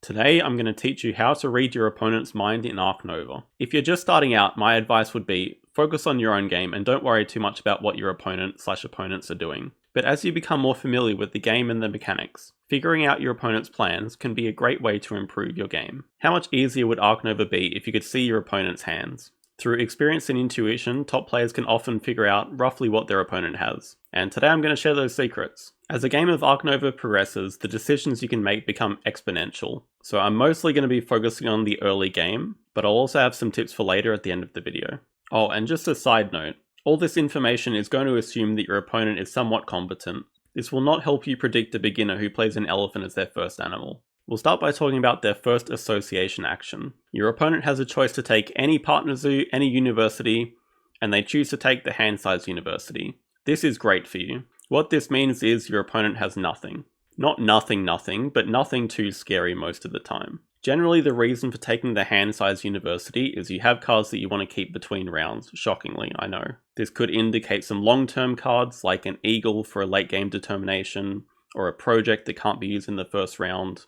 Today I'm going to teach you how to read your opponent's mind in Ark Nova. If you're just starting out, my advice would be focus on your own game and don't worry too much about what your opponents are doing. But as you become more familiar with the game and the mechanics, figuring out your opponent's plans can be a great way to improve your game. How much easier would Ark Nova be if you could see your opponent's hands? Through experience and intuition, top players can often figure out roughly what their opponent has. And today I'm going to share those secrets. As the game of Ark Nova progresses, the decisions you can make become exponential. So I'm mostly going to be focusing on the early game, but I'll also have some tips for later at the end of the video. Oh, and just a side note, all this information is going to assume that your opponent is somewhat competent. This will not help you predict a beginner who plays an elephant as their first animal. We'll start by talking about their first association action. Your opponent has a choice to take any partner zoo, any university, and they choose to take the hand-sized university. This is great for you. What this means is your opponent has nothing. Not nothing, but nothing too scary most of the time. Generally, the reason for taking the hand-sized university is you have cards that you want to keep between rounds. Shockingly, I know. This could indicate some long-term cards like an eagle for a late-game determination, or a project that can't be used in the first round,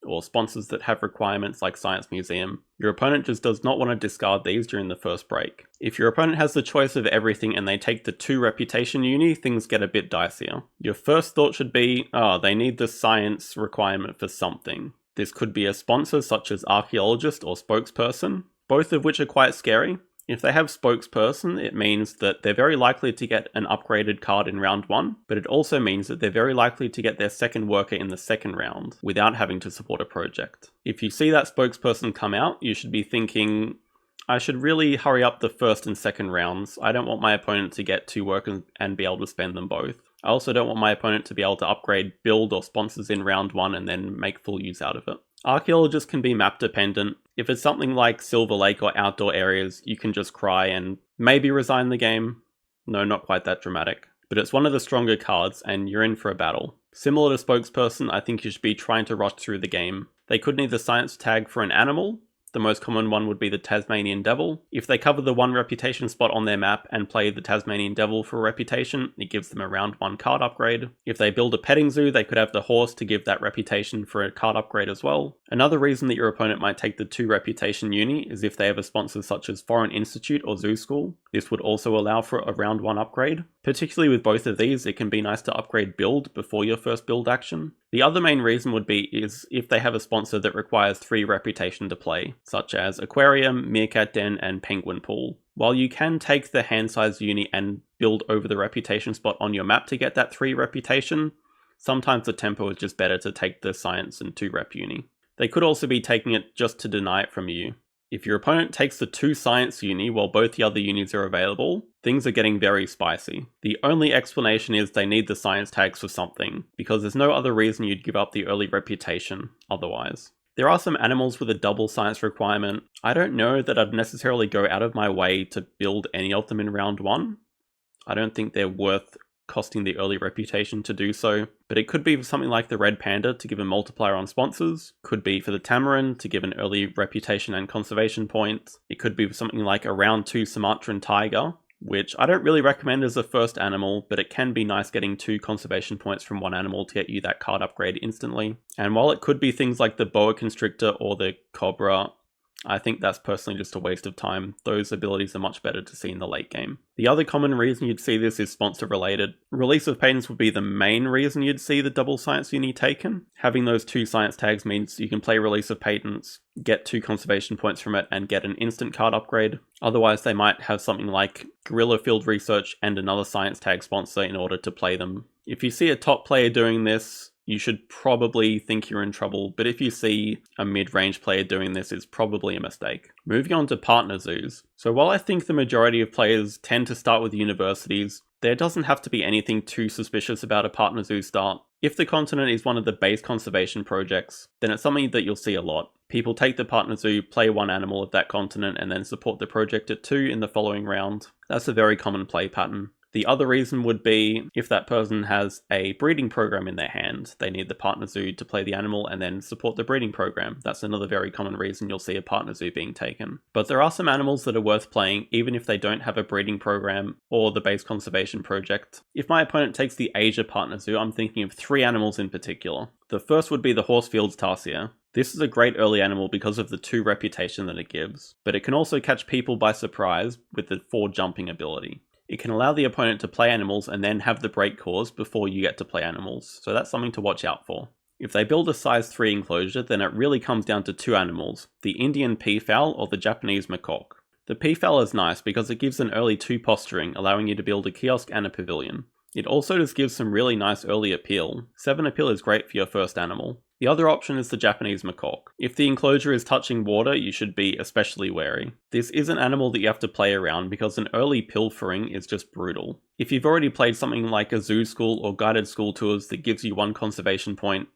or sponsors that have requirements like Science Museum. Your opponent just does not want to discard these during the first break. If your opponent has the choice of everything and they take the 2 reputation uni, things get a bit dicier. Your first thought should be, they need the science requirement for something. This could be a sponsor such as archaeologist or spokesperson, both of which are quite scary. If they have spokesperson, it means that they're very likely to get an upgraded card in round 1, but it also means that they're very likely to get their second worker in the second round without having to support a project. If you see that spokesperson come out, you should be thinking, I should really hurry up the first and second rounds. I don't want my opponent to get 2 workers and be able to spend them both. I also don't want my opponent to be able to upgrade build or sponsors in round 1 and then make full use out of it. Archaeologists can be map dependent. If it's something like Silver Lake or outdoor areas, you can just cry and maybe resign the game. No, not quite that dramatic. But it's one of the stronger cards and you're in for a battle. Similar to spokesperson, I think you should be trying to rush through the game. They could need the science tag for an animal. The most common one would be the Tasmanian Devil. If they cover the 1 reputation spot on their map and play the Tasmanian Devil for a reputation, it gives them a round 1 card upgrade. If they build a petting zoo, they could have the horse to give that reputation for a card upgrade as well. Another reason that your opponent might take the 2 reputation uni is if they have a sponsor such as Foreign Institute or Zoo School. This would also allow for a round 1 upgrade. Particularly with both of these, it can be nice to upgrade build before your first build action. The other main reason would be is if they have a sponsor that requires 3 reputation to play, such as Aquarium, Meerkat Den, and Penguin Pool. While you can take the hand-sized uni and build over the reputation spot on your map to get that 3 reputation, sometimes the tempo is just better to take the science and 2 rep uni. They could also be taking it just to deny it from you. If your opponent takes the 2 science uni while both the other unis are available, things are getting very spicy. The only explanation is they need the science tags for something, because there's no other reason you'd give up the early reputation otherwise. There are some animals with a double science requirement. I don't know that I'd necessarily go out of my way to build any of them in round 1. I don't think they're worth costing the early reputation to do so, but it could be for something like the red panda to give a multiplier on sponsors, could be for the tamarin to give an early reputation and conservation point, it could be for something like a round 2 Sumatran tiger, which I don't really recommend as a first animal, but it can be nice getting 2 conservation points from one animal to get you that card upgrade instantly. And while it could be things like the boa constrictor or the cobra, I think that's personally just a waste of time. Those abilities are much better to see in the late game. The other common reason you'd see this is sponsor related. Release of patents would be the main reason you'd see the double science uni taken. Having those 2 science tags means you can play release of patents, get 2 conservation points from it, and get an instant card upgrade. Otherwise, they might have something like guerrilla field research and another science tag sponsor in order to play them. If you see a top player doing this, you should probably think you're in trouble, but if you see a mid-range player doing this, it's probably a mistake. Moving on to partner zoos. So while I think the majority of players tend to start with universities, there doesn't have to be anything too suspicious about a partner zoo start. If the continent is one of the base conservation projects, then it's something that you'll see a lot. People take the partner zoo, play 1 animal of that continent, and then support the project at 2 in the following round. That's a very common play pattern. The other reason would be if that person has a breeding program in their hand. They need the partner zoo to play the animal and then support the breeding program. That's another very common reason you'll see a partner zoo being taken. But there are some animals that are worth playing even if they don't have a breeding program or the base conservation project. If my opponent takes the Asia partner zoo, I'm thinking of 3 animals in particular. The first would be the Horsefield's tarsier. This is a great early animal because of the 2 reputation that it gives, but it can also catch people by surprise with the 4 jumping ability. It can allow the opponent to play animals and then have the break cause before you get to play animals, so that's something to watch out for. If they build a size 3 enclosure, then it really comes down to 2 animals, the Indian peafowl or the Japanese macaque. The peafowl is nice because it gives an early 2 posturing, allowing you to build a kiosk and a pavilion. It also just gives some really nice early appeal. 7 appeal is great for your first animal. The other option is the Japanese macaque. If the enclosure is touching water, you should be especially wary. This is an animal that you have to play around because an early pilfering is just brutal. If you've already played something like a zoo school or guided school tours that gives you 1 conservation point,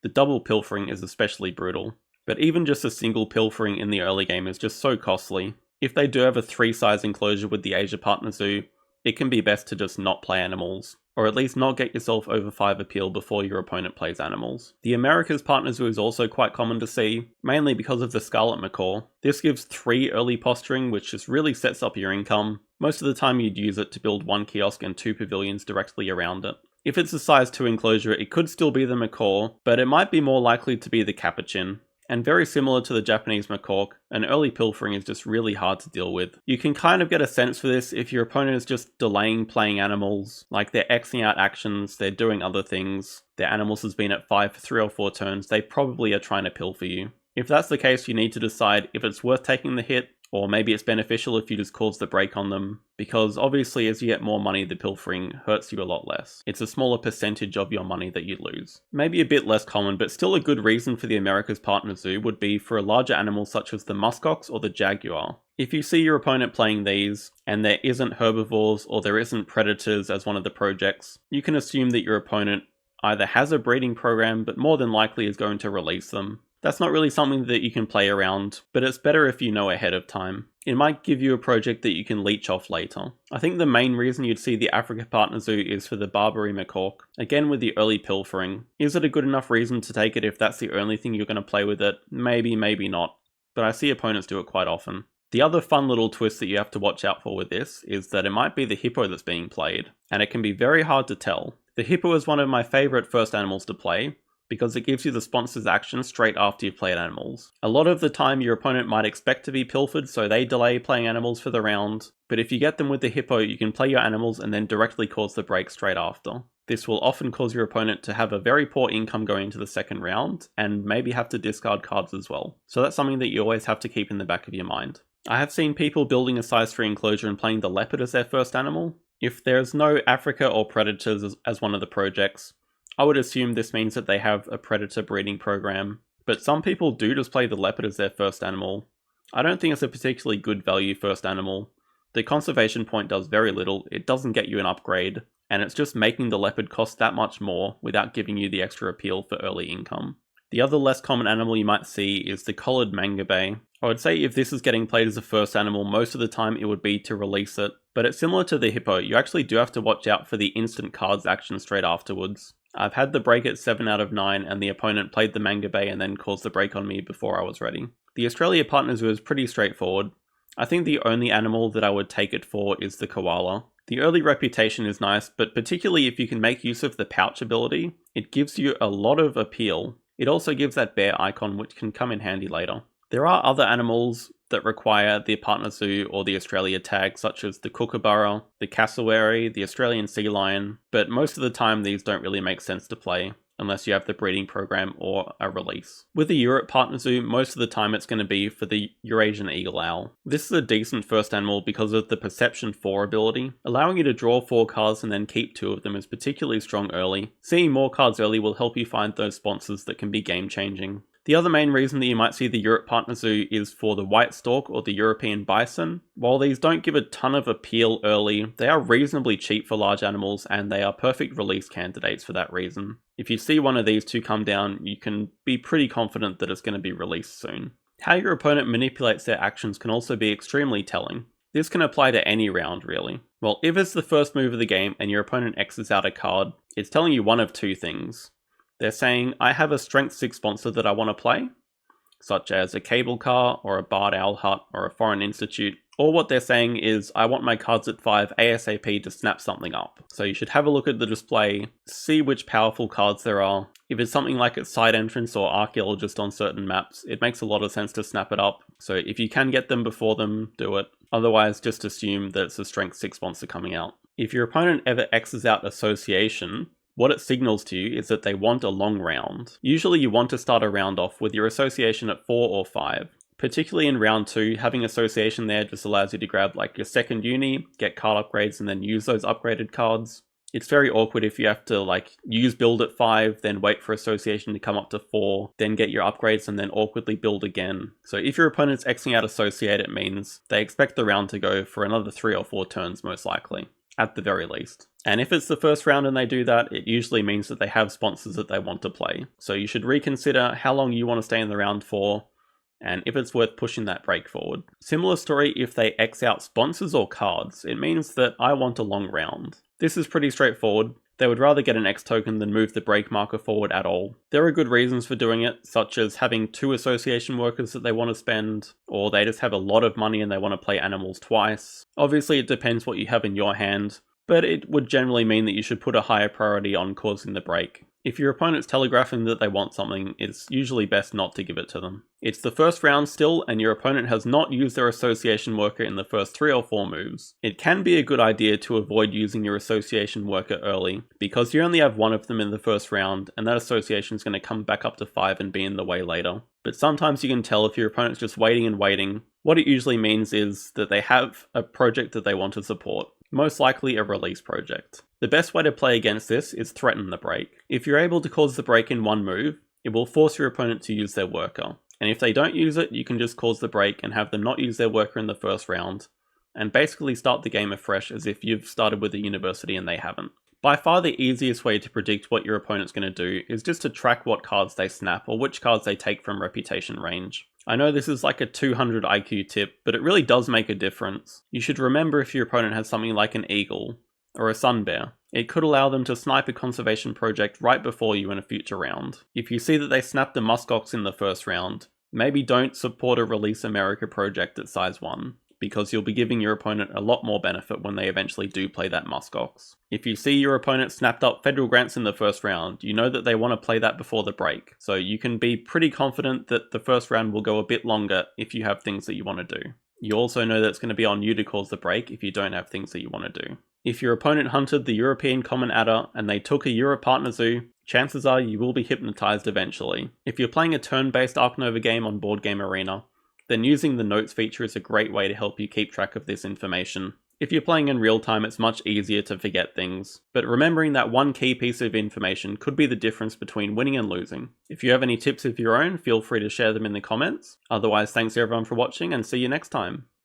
the double pilfering is especially brutal. But even just a single pilfering in the early game is just so costly. If they do have a 3 size enclosure with the Asia Partner Zoo, it can be best to just not play animals, or at least not get yourself over 5 appeal before your opponent plays animals. The America's Partner Zoo is also quite common to see, mainly because of the Scarlet Macaw. This gives 3 early posturing, which just really sets up your income. Most of the time you'd use it to build 1 kiosk and 2 pavilions directly around it. If it's a size 2 enclosure, it could still be the macaw, but it might be more likely to be the capuchin. And very similar to the Japanese macaque, an early pilfering is just really hard to deal with. You can kind of get a sense for this if your opponent is just delaying playing animals, like they're Xing out actions, they're doing other things, their animals has been at 5 for 3 or 4 turns, they probably are trying to pilfer you. If that's the case, you need to decide if it's worth taking the hit, or maybe it's beneficial if you just cause the break on them, because obviously as you get more money, the pilfering hurts you a lot less. It's a smaller percentage of your money that you lose. Maybe a bit less common, but still a good reason for the America's Partner Zoo would be for a larger animal such as the muskox or the jaguar. If you see your opponent playing these, and there isn't herbivores or there isn't predators as one of the projects, you can assume that your opponent either has a breeding program, but more than likely is going to release them. That's not really something that you can play around, but it's better if you know ahead of time. It might give you a project that you can leech off later. I think the main reason you'd see the Africa Partner Zoo is for the Barbary macaque, again with the early pilfering. Is it a good enough reason to take it if that's the only thing you're going to play with it? Maybe, maybe not, but I see opponents do it quite often. The other fun little twist that you have to watch out for with this is that it might be the hippo that's being played, and it can be very hard to tell. The hippo is one of my favourite first animals to play, because it gives you the sponsor's action straight after you've played animals. A lot of the time your opponent might expect to be pilfered, so they delay playing animals for the round, but if you get them with the hippo, you can play your animals and then directly cause the break straight after. This will often cause your opponent to have a very poor income going into the second round, and maybe have to discard cards as well. So that's something that you always have to keep in the back of your mind. I have seen people building a size 3 enclosure and playing the leopard as their first animal. If there's no Africa or predators as one of the projects, I would assume this means that they have a predator breeding program, but some people do just play the leopard as their first animal. I don't think it's a particularly good value first animal. The conservation point does very little, it doesn't get you an upgrade, and it's just making the leopard cost that much more without giving you the extra appeal for early income. The other less common animal you might see is the collared mangabey. I would say if this is getting played as a first animal, most of the time it would be to release it, but it's similar to the hippo, you actually do have to watch out for the instant cards action straight afterwards. I've had the break at 7 out of 9 and the opponent played the mangabey and then caused the break on me before I was ready. The Australia Partner Zoo is pretty straightforward. I think the only animal that I would take it for is the koala. The early reputation is nice, but particularly if you can make use of the pouch ability, it gives you a lot of appeal. It also gives that bear icon, which can come in handy later. There are other animals that require the Partner Zoo or the Australia tag, such as the kookaburra, the cassowary, the Australian sea lion, but most of the time these don't really make sense to play unless you have the breeding program or a release. With the Europe Partner Zoo, most of the time it's going to be for the Eurasian eagle owl. This is a decent first animal because of the Perception 4 ability. Allowing you to draw 4 cards and then keep 2 of them is particularly strong early. Seeing more cards early will help you find those sponsors that can be game changing. The other main reason that you might see the Europe Partner Zoo is for the white stork or the European bison. While these don't give a ton of appeal early, they are reasonably cheap for large animals and they are perfect release candidates for that reason. If you see one of these 2 come down, you can be pretty confident that it's going to be released soon. How your opponent manipulates their actions can also be extremely telling. This can apply to any round, really. Well, if it's the first move of the game and your opponent X's out a card, it's telling you one of two things. They're saying, I have a Strength 6 sponsor that I want to play, such as a cable car, or a barred owl hut, or a foreign institute. Or what they're saying is, I want my cards at 5 ASAP to snap something up. So you should have a look at the display, see which powerful cards there are. If it's something like its side entrance or archaeologist on certain maps, it makes a lot of sense to snap it up. So if you can get them before them, do it. Otherwise, just assume that it's a Strength 6 sponsor coming out. If your opponent ever X's out Association, what it signals to you is that they want a long round. Usually you want to start a round off with your Association at 4 or 5. Particularly in round 2, having Association there just allows you to grab like your second uni, get card upgrades, and then use those upgraded cards. It's very awkward if you have to like use build at 5, then wait for Association to come up to 4, then get your upgrades and then awkwardly build again. So if your opponent's Xing out Associate, it means they expect the round to go for another 3 or 4 turns most likely, at the very least. And if it's the first round and they do that, it usually means that they have sponsors that they want to play. So you should reconsider how long you want to stay in the round for, and if it's worth pushing that break forward. Similar story if they X out sponsors or cards. It means that I want a long round. This is pretty straightforward. They would rather get an X token than move the break marker forward at all. There are good reasons for doing it, such as having 2 association workers that they want to spend, or they just have a lot of money and they want to play animals twice. Obviously it depends what you have in your hand, but it would generally mean that you should put a higher priority on causing the break. If your opponent's telegraphing that they want something, it's usually best not to give it to them. It's the first round still, and your opponent has not used their association worker in the first 3 or 4 moves. It can be a good idea to avoid using your association worker early, because you only have one of them in the first round, and that association is going to come back up to 5 and be in the way later. But sometimes you can tell if your opponent's just waiting and waiting. What it usually means is that they have a project that they want to support. Most likely a release project. The best way to play against this is threaten the break. If you're able to cause the break in one move, it will force your opponent to use their worker. And if they don't use it, you can just cause the break and have them not use their worker in the first round, and basically start the game afresh as if you've started with a university and they haven't. By far the easiest way to predict what your opponent's going to do is just to track what cards they snap or which cards they take from reputation range. I know this is like a 200 IQ tip, but it really does make a difference. You should remember if your opponent has something like an eagle or a sun bear. It could allow them to snipe a conservation project right before you in a future round. If you see that they snapped a muskox in the first round, maybe don't support a Release America project at size 1, because you'll be giving your opponent a lot more benefit when they eventually do play that muskox. If you see your opponent snapped up federal grants in the first round, you know that they want to play that before the break, so you can be pretty confident that the first round will go a bit longer if you have things that you want to do. You also know that it's going to be on you to cause the break if you don't have things that you want to do. If your opponent hunted the European Common Adder and they took a Euro Partner Zoo, chances are you will be hypnotized eventually. If you're playing a turn-based Ark Nova game on Board Game Arena, then using the notes feature is a great way to help you keep track of this information. If you're playing in real time, it's much easier to forget things, but remembering that one key piece of information could be the difference between winning and losing. If you have any tips of your own, feel free to share them in the comments. Otherwise, thanks everyone for watching and see you next time.